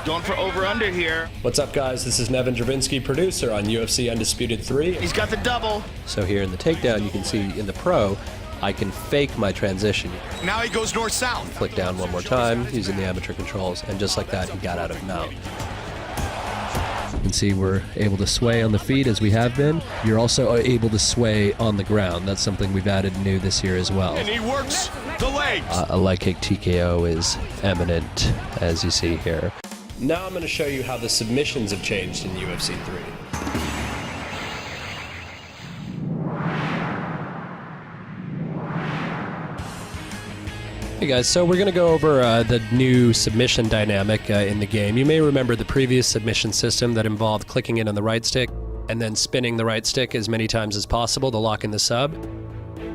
Going for over-under here. What's up, guys? This is Nevin Dravinsky, producer on UFC Undisputed 3. He's got the double. So here in the takedown, you can see in the pro, I can fake my transition. Now he goes north-south. Click down one more time using the amateur controls, and just like that, he got out of mount. You can see we're able to sway on the feet as we have been. You're also able to sway on the ground. That's something we've added new this year as well. And he works the legs. A leg kick TKO is eminent, as you see here. Now I'm going to show you how the submissions have changed in UFC 3. Hey guys, so we're going to go over the new submission dynamic in the game. You may remember the previous submission system that involved clicking in on the right stick and then spinning the right stick as many times as possible to lock in the sub.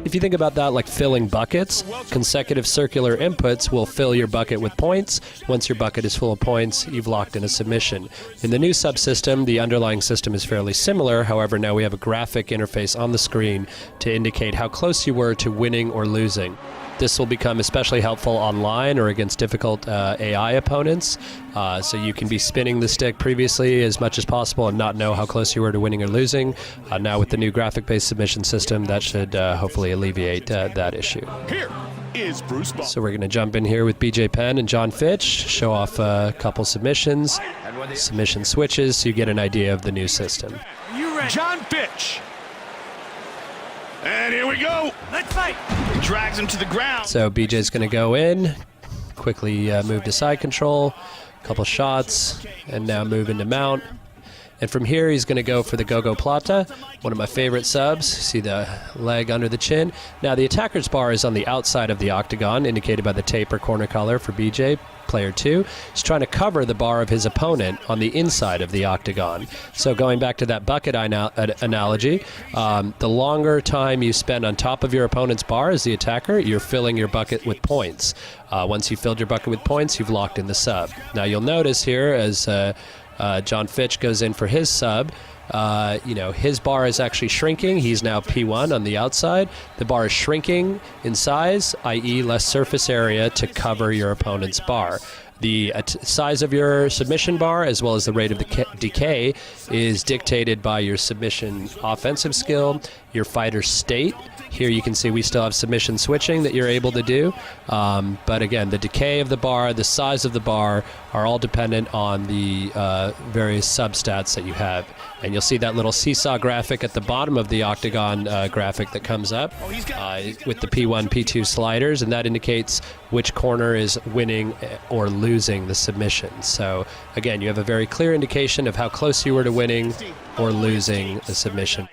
If you think about that like filling buckets, consecutive circular inputs will fill your bucket with points. Once your bucket is full of points, you've locked in a submission. In the new subsystem, the underlying system is fairly similar. However, now we have a graphic interface on the screen to indicate how close you were to winning or losing. This will become especially helpful online or against difficult AI opponents. So you can be spinning the stick previously as much as possible and not know how close you were to winning or losing. Now with the new graphic-based submission system, that should hopefully alleviate that issue. Here is Bruce Ball. So we're going to jump in here with BJ Penn and John Fitch, show off a couple submissions, submission switches, so you get an idea of the new system. John Fitch. And here we go. Let's fight. He drags him to the ground. So BJ's going to go in, quickly move to side control, couple shots, and now move into mount. And from here, he's going to go for the Go-Go Plata, one of my favorite subs. See the leg under the chin. Now, the attacker's bar is on the outside of the octagon, indicated by the tape or corner color for BJ, player 2. He's trying to cover the bar of his opponent on the inside of the octagon. So going back to that bucket analogy, the longer time you spend on top of your opponent's bar as the attacker, you're filling your bucket with points. Once you've filled your bucket with points, you've locked in the sub. Now, you'll notice here as John Fitch goes in for his sub, his bar is actually shrinking. He's now P1 on the outside. The bar is shrinking in size, i.e. less surface area to cover your opponent's bar. The size of your submission bar, as well as the rate of decay, is dictated by your submission offensive skill, your fighter's state. Here you can see we still have submission switching that you're able to do. But again, the decay of the bar, the size of the bar are all dependent on the various substats that you have. And you'll see that little seesaw graphic at the bottom of the octagon graphic that comes up with the P1, P2 sliders, and that indicates which corner is winning or losing the submission. So again, you have a very clear indication of how close you were to winning or losing the submission.